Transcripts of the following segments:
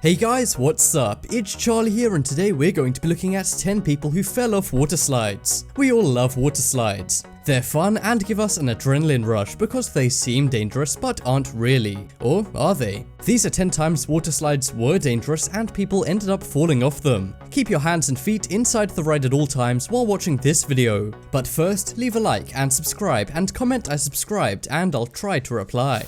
Hey guys, what's up? It's Charlie here, and today we're going to be looking at 10 people who fell off water slides. We all love water slides. They're fun and give us an adrenaline rush because they seem dangerous but aren't really. Or are they? These are 10 times water slides were dangerous and people ended up falling off them. Keep your hands and feet inside the ride at all times while watching this video. But first, leave a like and subscribe and comment I subscribed and I'll try to reply.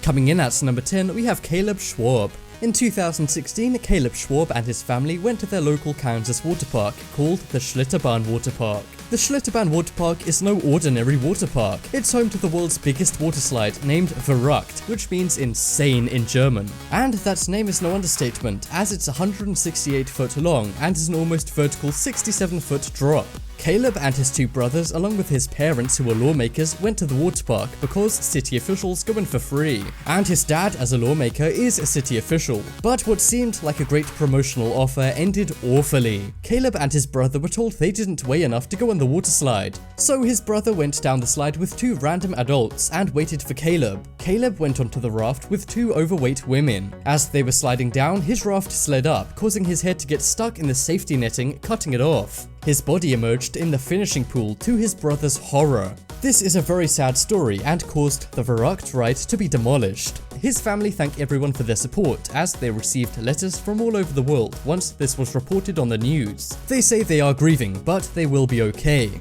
Coming in at number 10, we have Caleb SCHWAB. In 2016, Caleb SCHWAB and his family went to their local Kansas water park called the Schlitterbahn Water Park. The Schlitterbahn Water Park is no ordinary water park. It's home to the world's biggest water slide named Verrückt, which means insane in German. And that name is no understatement, as it's 168 foot long and is an almost vertical 67 foot drop. Caleb and his two brothers, along with his parents who were lawmakers, went to the water park because city officials go in for free. And his dad, as a lawmaker, is a city official. But what seemed like a great promotional offer ended awfully. Caleb and his brother were told they didn't weigh enough to go on the water slide. So his brother went down the slide with two random adults and waited for Caleb. Caleb went onto the raft with two overweight women. As they were sliding down, his raft slid up, causing his head to get stuck in the safety netting, cutting it off. His body emerged in the finishing pool to his brother's horror. This is a very sad story and caused the Verrückt ride to be demolished. His family thank everyone for their support as they received letters from all over the world once this was reported on the news. They say they are grieving, but they will be okay.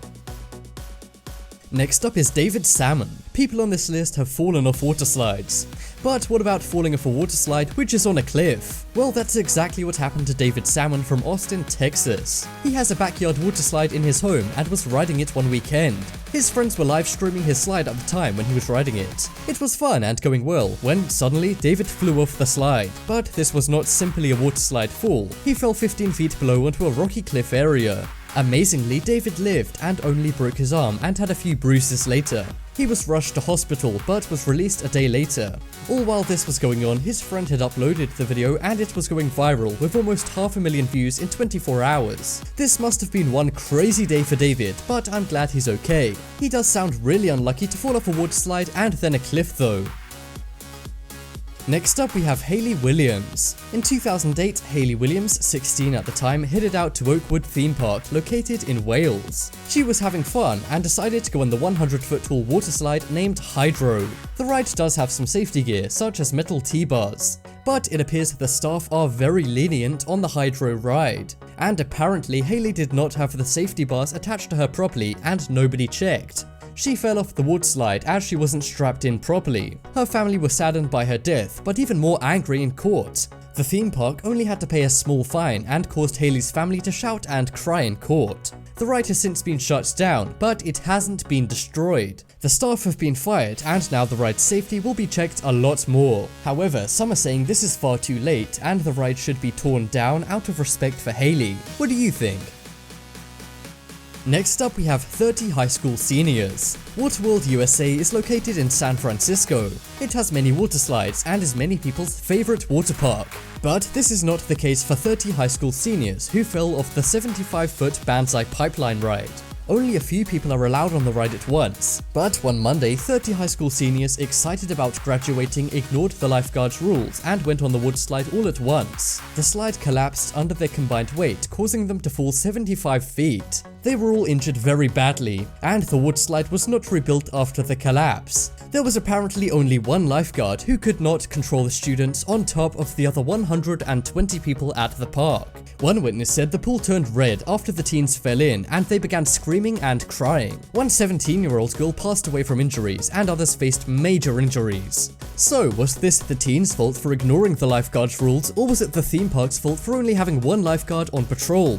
Next up is David Salmon. People on this list have fallen off water slides. But what about falling off a water slide which is on a cliff? Well, that's exactly what happened to David Salmon from Austin, Texas. He has a backyard water slide in his home and was riding it one weekend. His friends were live streaming his slide at the time when he was riding it. It was fun and going well when suddenly David flew off the slide. But this was not simply a water slide fall. He fell 15 feet below onto a rocky cliff area. Amazingly, David lived and only broke his arm and had a few bruises later. He was rushed to hospital but was released a day later. All while this was going on, his friend had uploaded the video and it was going viral with almost 500,000 views in 24 hours. This must have been one crazy day for David, but I'm glad he's okay. He does sound really unlucky to fall off a water slide and then a cliff though. Next up we have Hayley Williams. In 2008, Hayley Williams, 16 at the time, headed out to Oakwood theme park located in Wales. She was having fun and decided to go on the 100-foot tall water slide named Hydro. The ride does have some safety gear such as metal T-bars, but it appears the staff are very lenient on the Hydro ride. And apparently Hayley did not have the safety bars attached to her properly and nobody checked. She fell off the water slide as she wasn't strapped in properly. Her family was saddened by her death, but even more angry in court. The theme park only had to pay a small fine and caused Hayley's family to shout and cry in court. The ride has since been shut down, but it hasn't been destroyed. The staff have been fired and now the ride's safety will be checked a lot more. However, some are saying this is far too late and the ride should be torn down out of respect for Hayley. What do you think? Next up we have 30 high school seniors. Waterworld USA is located in San Francisco. It has many water slides and is many people's favorite water park. But this is not the case for 30 high school seniors who fell off the 75-foot Banzai pipeline ride. Only a few people are allowed on the ride at once. But one Monday, 30 high school seniors excited about graduating ignored the lifeguard's rules and went on the water slide all at once. The slide collapsed under their combined weight, causing them to fall 75 feet. They were all injured very badly, and the water slide was not rebuilt after the collapse. There was apparently only one lifeguard who could not control the students on top of the other 120 people at the park. One witness said the pool turned red after the teens fell in and they began screaming and crying. One 17-year-old girl passed away from injuries and others faced major injuries. So, was this the teens' fault for ignoring the lifeguard's rules, or was it the theme park's fault for only having one lifeguard on patrol?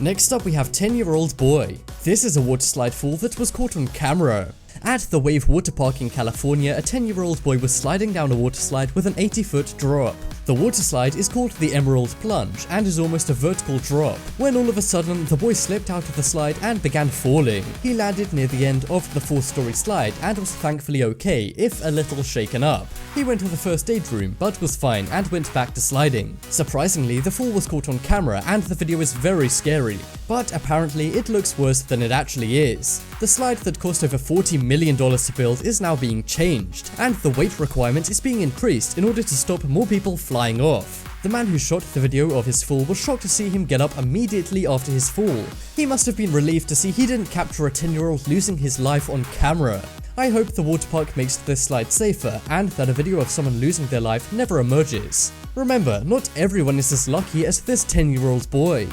Next up we have 10-year-old boy. This is a water slide fall that was caught on camera. At the Wave Water Park in California, a 10-year-old boy was sliding down a water slide with an 80-foot drop. The water slide is called the Emerald Plunge and is almost a vertical drop, when all of a sudden the boy slipped out of the slide and began falling. He landed near the end of the 4-story slide and was thankfully okay, if a little shaken up. He went to the first aid room but was fine and went back to sliding. Surprisingly, the fall was caught on camera and the video is very scary. but apparently it looks worse than it actually is. The slide that cost over $40 million to build is now being changed, and the weight requirement is being increased in order to stop more people flying off. The man who shot the video of his fall was shocked to see him get up immediately after his fall. He must have been relieved to see he didn't capture a 10-year-old losing his life on camera. I hope the water park makes this slide safer and that a video of someone losing their life never emerges. Remember, not everyone is as lucky as this 10-year-old boy.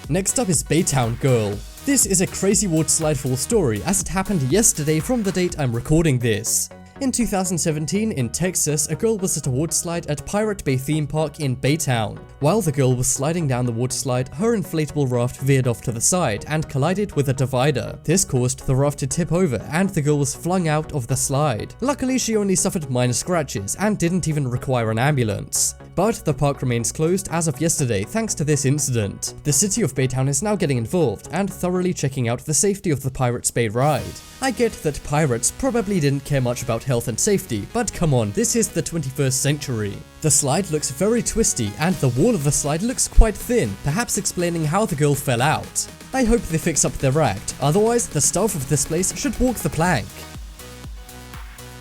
Next up is Baytown Girl. This is a crazy water slide fall story as it happened yesterday from the date I'm recording this. In 2017, in Texas, a girl was at a water slide at Pirate Bay theme park in Baytown. While the girl was sliding down the water slide, her inflatable raft veered off to the side and collided with a divider. This caused the raft to tip over and the girl was flung out of the slide. Luckily, she only suffered minor scratches and didn't even require an ambulance. But the park remains closed as of yesterday thanks to this incident. The city of Baytown is now getting involved and thoroughly checking out the safety of the Pirates Bay ride. I get that pirates probably didn't care much about health and safety, but come on, this is the 21st century. The slide looks very twisty and the wall of the slide looks quite thin, perhaps explaining how the girl fell out. I hope they fix up their act, otherwise the staff of this place should walk the plank.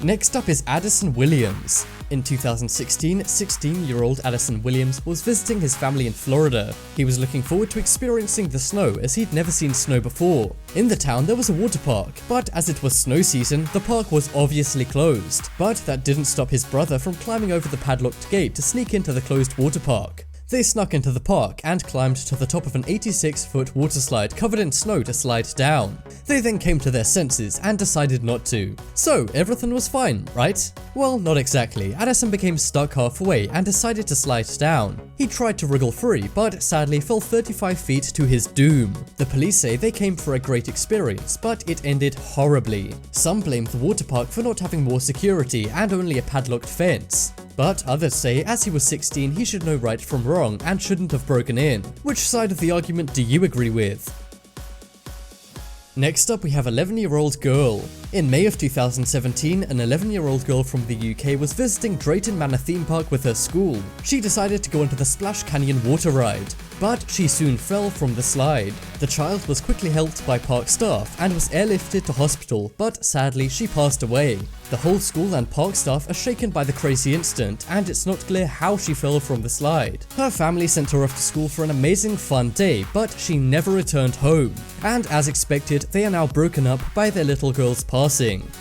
Next up is Addison Williams. In 2016, 16-year-old Addison Williams was visiting his family in Florida. He was looking forward to experiencing the snow as he'd never seen snow before. In the town there was a water park, but as it was snow season, the park was obviously closed. But that didn't stop his brother from climbing over the padlocked gate to sneak into the closed water park. They snuck into the park and climbed to the top of an 86-foot water slide covered in snow to slide down. They then came to their senses and decided not to. So everything was fine, right? Well, not exactly. Addison became stuck halfway and decided to slide down. He tried to wriggle free, but sadly fell 35 feet to his doom. The police say they came for a great experience, but it ended horribly. Some blame the water park for not having more security and only a padlocked fence. But others say as he was 16 he should know right from wrong and shouldn't have broken in. Which side of the argument do you agree with? Next up we have 11-year-old girl. In May of 2017, an 11-year-old girl from the UK was visiting Drayton Manor theme park with her school. She decided to go onto the Splash Canyon water ride, but she soon fell from the slide. The child was quickly helped by park staff and was airlifted to hospital, but sadly she passed away. The whole school and park staff are shaken by the crazy incident, and it's not clear how she fell from the slide. Her family sent her off to school for an amazing fun day, but she never returned home. And as expected, they are now broken up by their little girl's passing.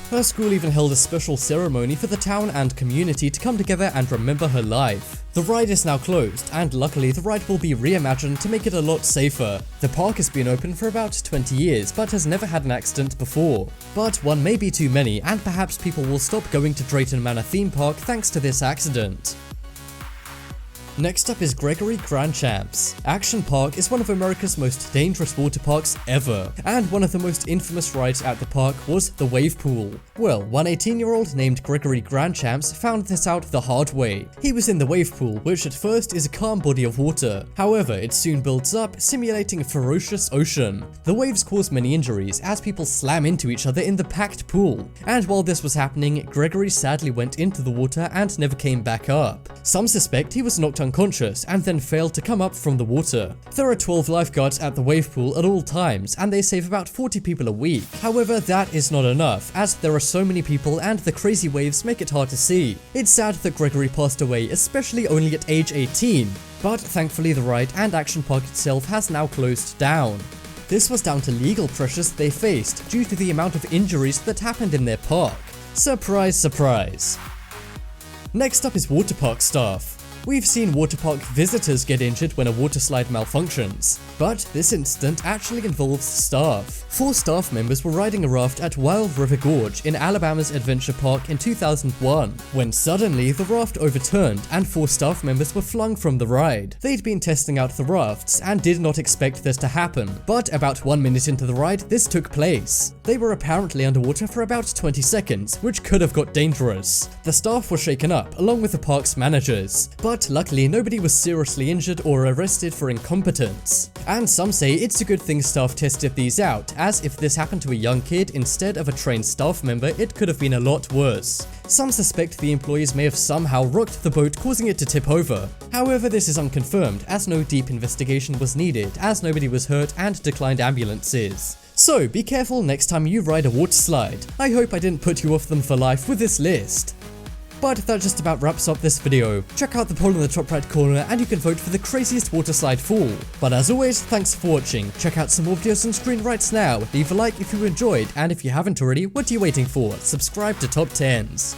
Her school even held a special ceremony for the town and community to come together and remember her life. The ride is now closed, and luckily the ride will be reimagined to make it a lot safer. The park has been open for about 20 years but has never had an accident before. But one may be too many, and perhaps people will stop going to Drayton Manor theme park thanks to this accident. Next up is GREGORY GRANDCHAMPS. Action Park is one of America's most dangerous water parks ever, and one of the most infamous rides at the park was the wave pool. Well, one 18-year-old named GREGORY GRANDCHAMPS found this out the hard way. He was in the wave pool, which at first is a calm body of water. However, it soon builds up, simulating a ferocious ocean. The waves cause many injuries as people slam into each other in the packed pool. And while this was happening, GREGORY sadly went into the water and never came back up. Some suspect he was knocked unconscious and then failed to come up from the water. There are 12 lifeguards at the wave pool at all times, and they save about 40 people a week. However, that is not enough, as there are so many people and the crazy waves make it hard to see. It's sad that GREGORY passed away, especially only at age 18. But thankfully the ride and Action Park itself has now closed down. This was down to legal pressures they faced due to the amount of injuries that happened in their park. Surprise, surprise. Next up is water park staff. We've seen water park visitors get injured when a water slide malfunctions, but this incident actually involves staff. 4 staff members were riding a raft at Wild River Gorge in Alabama's Adventure Park in 2001, when suddenly the raft overturned and 4 staff members were flung from the ride. They'd been testing out the rafts and did not expect this to happen, but about 1 minute into the ride, this took place. They were apparently underwater for about 20 seconds, which could have got dangerous. The staff were shaken up, along with the park's managers, but But luckily nobody was seriously injured or arrested for incompetence. And some say it's a good thing staff tested these out, as if this happened to a young kid instead of a trained staff member, it could have been a lot worse. Some suspect the employees may have somehow rocked the boat, causing it to tip over. However, this is unconfirmed, as no deep investigation was needed, as nobody was hurt and declined ambulances. So be careful next time you ride a water slide. I hope I didn't put you off them for life with this list. But that just about wraps up this video. Check out the poll in the top right corner and you can vote for the craziest water slide fall. But as always, thanks for watching. Check out some more videos on screen right now. Leave a like if you enjoyed, and if you haven't already, what are you waiting for? Subscribe to Top 10s.